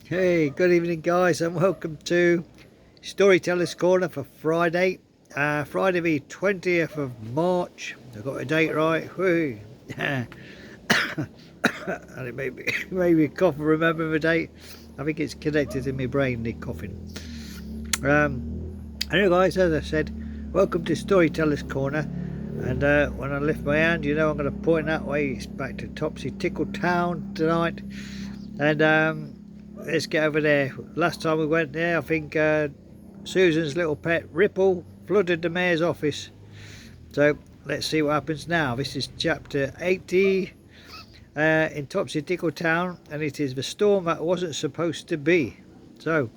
Hey, good evening, guys, and welcome to Storyteller's Corner for Friday. Friday the 20th of March. I got a date right. Whoo. And it made me cough and remember the date. I think it's connected in my brain, the coughing. Anyway, guys, as I said, welcome to Storyteller's Corner. And when I lift my hand, you know I'm going to point that way. It's back to Topsy Tickle Town tonight. And let's get over there. Last time we went there, I think Susan's little pet Ripple flooded the mayor's office. So let's see what happens now. This is chapter 80 in Topsy Tickle Town, and it is the storm that wasn't supposed to be. So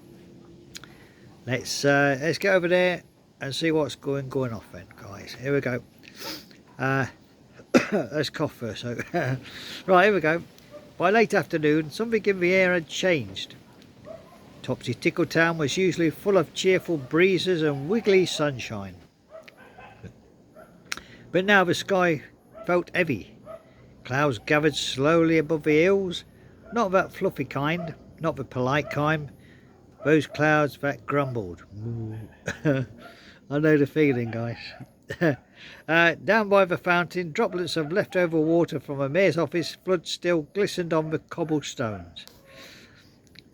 let's get over there and see what's going off then, guys. Here we go. Let's cough first. So right, here we go. By late afternoon, something in the air had changed. Topsy Tickle Town was usually full of cheerful breezes and wiggly sunshine. But now the sky felt heavy. Clouds gathered slowly above the hills, not that fluffy kind, not the polite kind, those clouds that grumbled. I know the feeling, guys. Down by the fountain, droplets of leftover water from the mayor's office flood still glistened on the cobblestones.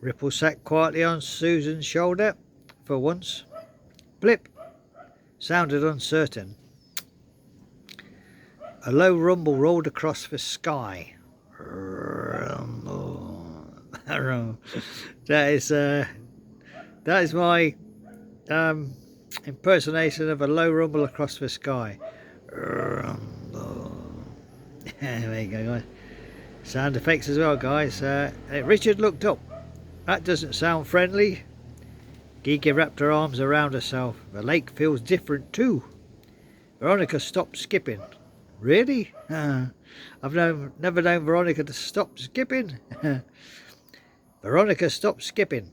Ripple sat quietly on Susan's shoulder for once. Blip sounded uncertain. A low rumble rolled across the sky. That is my impersonation of a low rumble across the sky. There you go, guys. Sound effects as well, guys. Richard looked up. That doesn't sound friendly. Gigi wrapped her arms around herself. The lake feels different too. Veronica stopped skipping. Really? I've never known Veronica to stop skipping. Veronica stopped skipping.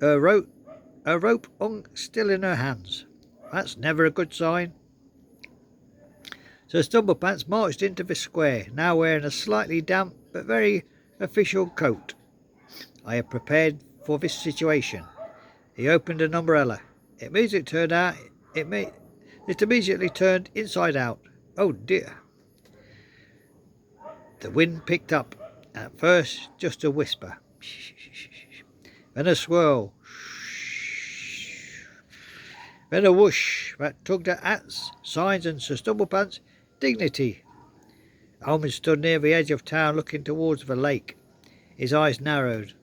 Her rope hung still in her hands. That's never a good sign. So Stumblepants marched into the square, now wearing a slightly damp but very official coat. I have prepared for this situation. He opened an umbrella. It immediately turned inside out. Oh dear. The wind picked up. At first, just a whisper. Then a swirl. Then a whoosh that tugged at hats, signs, and Sir Stumblepants' dignity. Almond stood near the edge of town looking towards the lake. His eyes narrowed.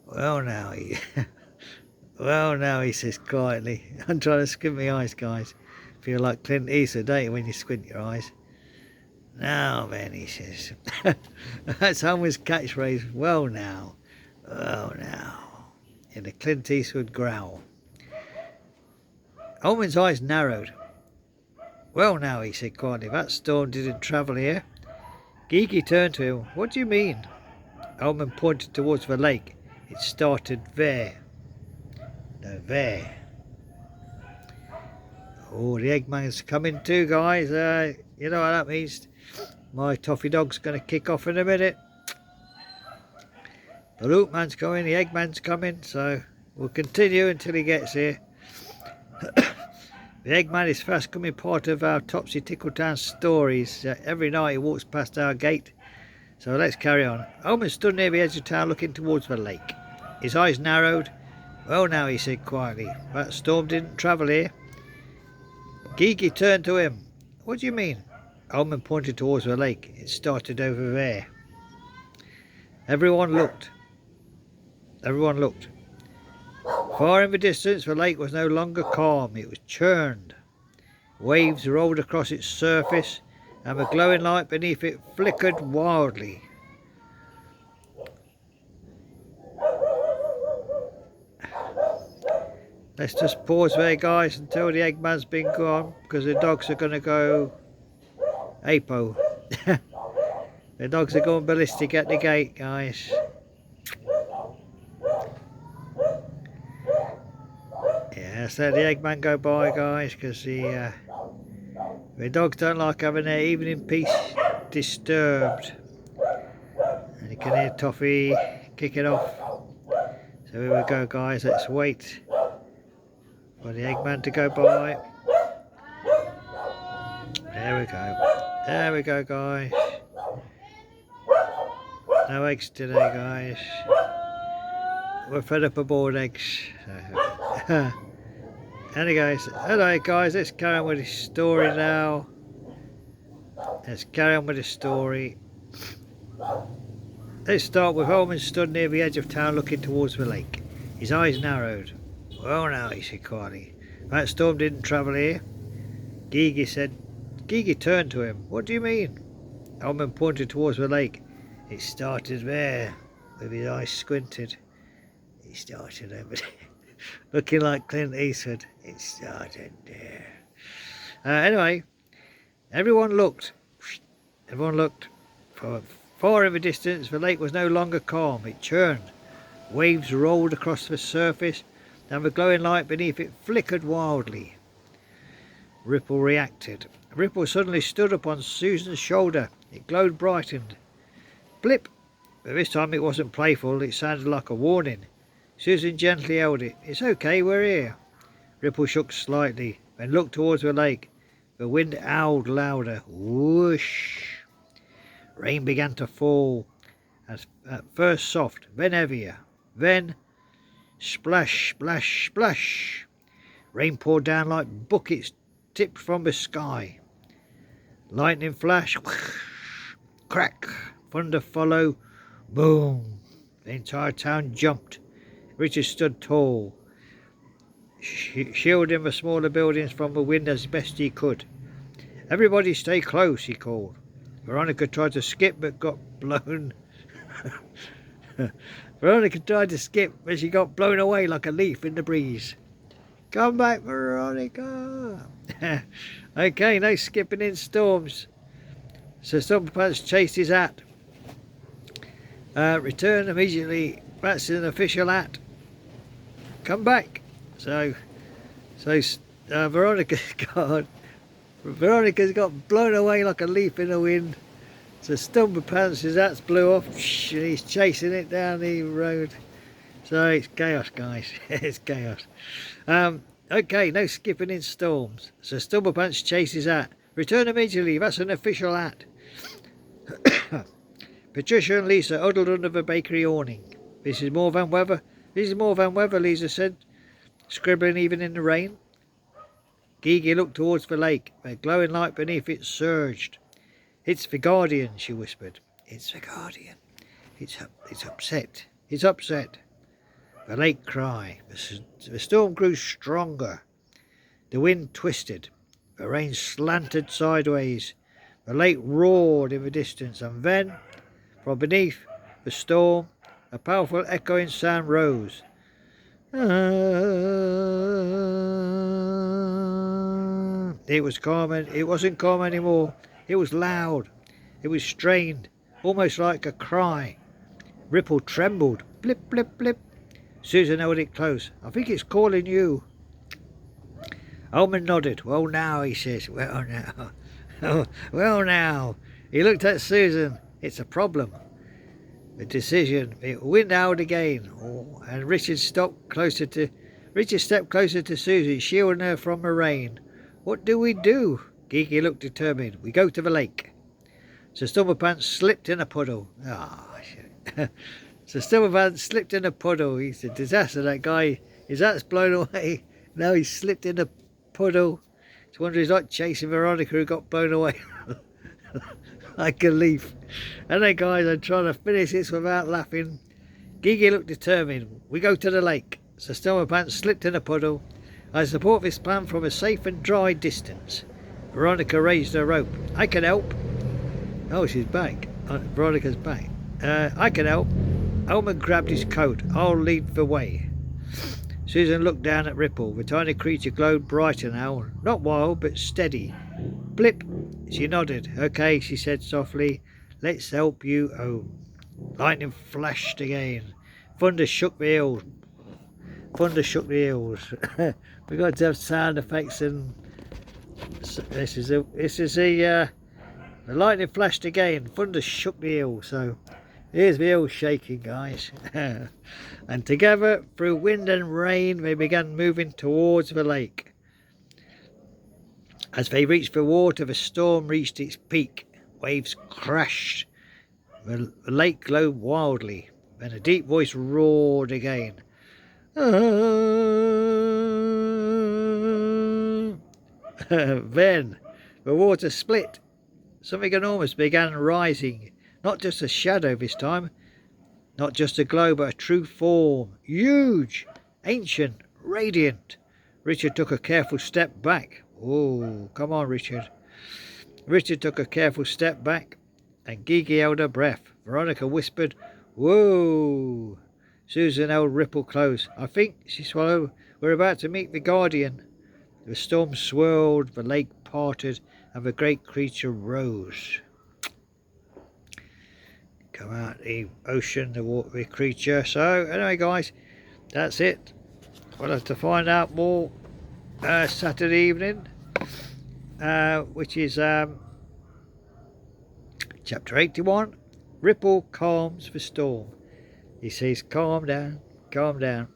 Well now, he says quietly. I'm trying to squint my eyes, guys. Feel like Clint Eastwood, don't you, when you squint your eyes? Now then, he says. That's Homer's catchphrase. Well now. In a Clint Eastwood growl. Holman's eyes narrowed. Well now, he said quietly, that storm didn't travel here. Gigi turned to him. What do you mean? Holman pointed towards the lake. It started there. No, there. Oh, the Eggman's coming too, guys. You know what that means. My toffee dog's going to kick off in a minute. The Loopman's coming, the Eggman's coming, so we'll continue until he gets here. The Eggman is fast becoming part of our Topsy Tickle Town stories. Every night he walks past our gate. So let's carry on. Homer stood near the edge of town looking towards the lake. His eyes narrowed. Well now, he said quietly, that storm didn't travel here. Gigi turned to him. What do you mean? Holman pointed towards the lake. It started over there. Everyone looked. Far in the distance, the lake was no longer calm. It was churned. Waves rolled across its surface, and the glowing light beneath it flickered wildly. Let's just pause there, guys, until the Eggman's been gone, because the dogs are going to go apo. The dogs are going ballistic at the gate, guys. Yeah, so the Eggman go by, guys, because the dogs don't like having their evening peace disturbed. And can hear Toffee kick it off. So here we go, guys. Let's wait for the Eggman to go by. There we go. There we go, guys. No eggs today, guys. We're fed up of boiled eggs. Anyways, hello guys, let's carry on with the story now. Let's carry on with the story. Let's start with Holman stood near the edge of town looking towards the lake. His eyes narrowed. Well now, he said quietly. That storm didn't travel here. Gigi said. Gigi turned to him. What do you mean? Holman pointed towards the lake. It started there, with his eyes squinted. It started over there. Looking like Clint Eastwood. It started there. Anyway, everyone looked. Everyone looked. Far in the distance, the lake was no longer calm. It churned. Waves rolled across the surface, and the glowing light beneath it flickered wildly. Ripple reacted. Ripple suddenly stood upon Susan's shoulder. It glowed brightened. Blip! But this time it wasn't playful. It sounded like a warning. Susan gently held it. It's okay, we're here. Ripple shook slightly, then looked towards the lake. The wind howled louder. Whoosh! Rain began to fall, at first soft, then heavier, then splash, splash, splash. Rain poured down like buckets tipped from the sky. Lightning flash, crack, thunder followed, boom. The entire town jumped. Richard stood tall, shielding the smaller buildings from the wind as best he could. Everybody stay close, he called. Veronica tried to skip but got blown. Veronica tried to skip but she got blown away like a leaf in the breeze. Come back, Veronica. Okay, no skipping in storms. So Stumpypants chased his hat. Return immediately. That's an official hat. Come back. So Veronica's got blown away like a leaf in the wind. So Stumpypants' hat blew off and he's chasing it down the road. So it's chaos, guys. It's chaos. Okay, no skipping in storms. So Stumpypants chased his hat. Return immediately. That's an official hat. Patricia and Lisa huddled under the bakery awning. This is more than weather. This is more than weather, Lisa said, scribbling even in the rain. Gigi looked towards the lake. The glowing light beneath it surged. It's the Guardian, she whispered. It's the Guardian. It's upset. It's upset. The lake cried. The storm grew stronger. The wind twisted. The rain slanted sideways. The lake roared in the distance, and then, from beneath the storm, a powerful echoing sound rose. It was calm, and it wasn't calm anymore. It was loud. It was strained, almost like a cry. Ripple trembled. Blip, blip, blip. Susan held it close. I think it's calling you. Holman nodded. Well now, he says. Well now. Oh, well now. He looked at Susan. It's a problem. The decision. The wind howled again, and Richard stepped closer to Susan, shielding her from the rain. What do we do? Gigi looked determined. We go to the lake. So Stumpypants slipped in a puddle. So Stumpypants slipped in a puddle. He's a disaster, that guy. His hat's blown away. Now he's slipped in a puddle. It's wondering he's like chasing Veronica who got blown away. Like a leaf. And then, guys, I'm trying to finish this without laughing. Gigi looked determined. We go to the lake. So Stumpypants slipped in a puddle. I support this plan from a safe and dry distance. Veronica raised her rope. I can help. Oh, she's back. Veronica's back. I can help. Holman grabbed his coat. I'll lead the way. Susan looked down at Ripple. The tiny creature glowed brighter now. Not wild, but steady. Blip. She nodded. Okay, she said softly. Let's help you home. Lightning flashed again. Thunder shook the hills. Thunder shook the hills. We've got to have sound effects, and the lightning flashed again. Thunder shook the hills. So Here's me all shaking, guys. And together, through wind and rain, they began moving towards the lake. As they reached the water, the storm reached its peak. Waves crashed. The lake glowed wildly. Then a deep voice roared again. Then the water split. Something enormous began rising. Not just a shadow this time. Not just a glow, but a true form. Huge, ancient, radiant. Richard took a careful step back. Oh, come on, Richard. Richard took a careful step back, and Gigi held her breath. Veronica whispered, "Whoa!" Susan held Ripple close. "I think," she swallowed, "we're about to meet the Guardian." The storm swirled, the lake parted, and the great creature rose. Come out the ocean, the watery creature. So, anyway, guys, that's it. We'll have to find out more Saturday evening, which is chapter 81. Ripple calms the storm. He says, "Calm down, calm down."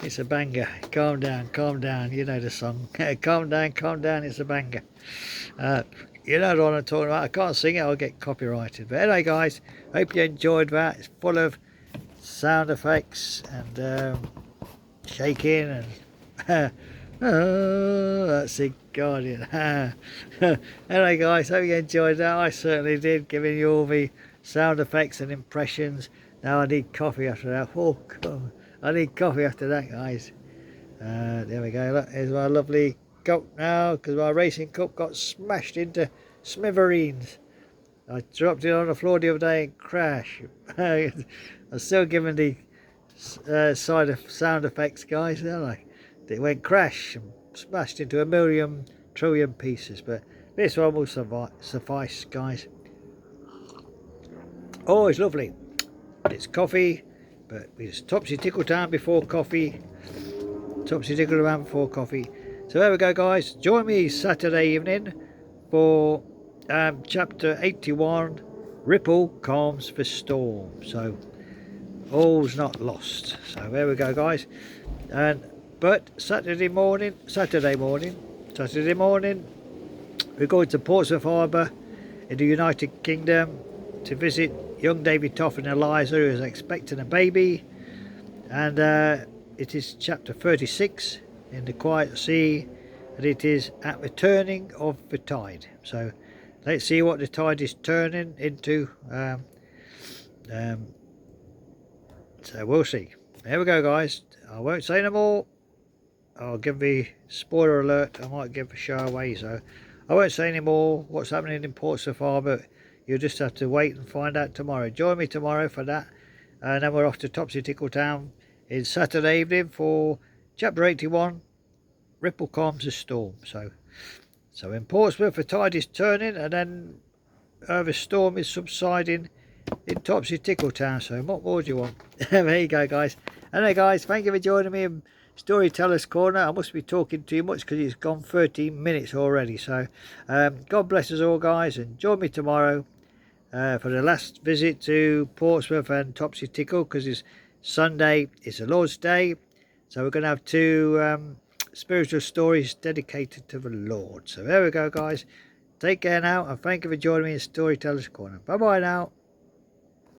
It's a banger. Calm down, calm down. You know the song. Calm down, it's a banger. You know what I'm talking about. I can't sing it, I'll get copyrighted. But anyway, guys, hope you enjoyed that. It's full of sound effects and shaking and that's the Guardian. Anyway, guys, hope you enjoyed that. I certainly did, giving you all the sound effects and impressions. Now I need coffee after that. Oh, God. I need coffee after that, guys. There we go. Look, here's my lovely cup now, because my racing cup got smashed into smithereens. I dropped it on the floor the other day and crashed. I'm still giving the side of sound effects, guys, don't I? It went crash and smashed into a million trillion pieces, but this one will suffice, guys. Oh, it's lovely. It's coffee, but it's Topsy Tickle Town before coffee. Topsy Tickle Town before coffee. So there we go, guys. Join me Saturday evening for chapter 81. Ripple calms the storm. So all's not lost. So there we go, guys. But Saturday morning, we're going to Portsmouth Harbour in the United Kingdom to visit young David Toff and Eliza, who is expecting a baby. And it is chapter 36 in the Quiet Sea, and it is at the turning of the tide. So let's see what the tide is turning into. So we'll see. There we go, guys. I won't say no more. I'll give the spoiler alert. I might give the show away, so I won't say any more what's happening in Portsmouth Harbour. You'll just have to wait and find out tomorrow. Join me tomorrow for that, and then we're off to Topsy Tickle Town in Saturday evening for chapter 81. Ripple calms the storm. So in Portsmouth the tide is turning, and then the storm is subsiding in Topsy Tickle Town. So what more do you want? There you go, guys. Anyway, guys, thank you for joining me in Storyteller's Corner. I must be talking too much because it's gone 13 minutes already. So God bless us all, guys, and join me tomorrow for the last visit to Portsmouth and Topsy Tickle, because it's Sunday, it's the Lord's Day. So we're going to have two spiritual stories dedicated to the Lord. So there we go, guys. Take care now, and thank you for joining me in Storyteller's Corner. Bye bye now.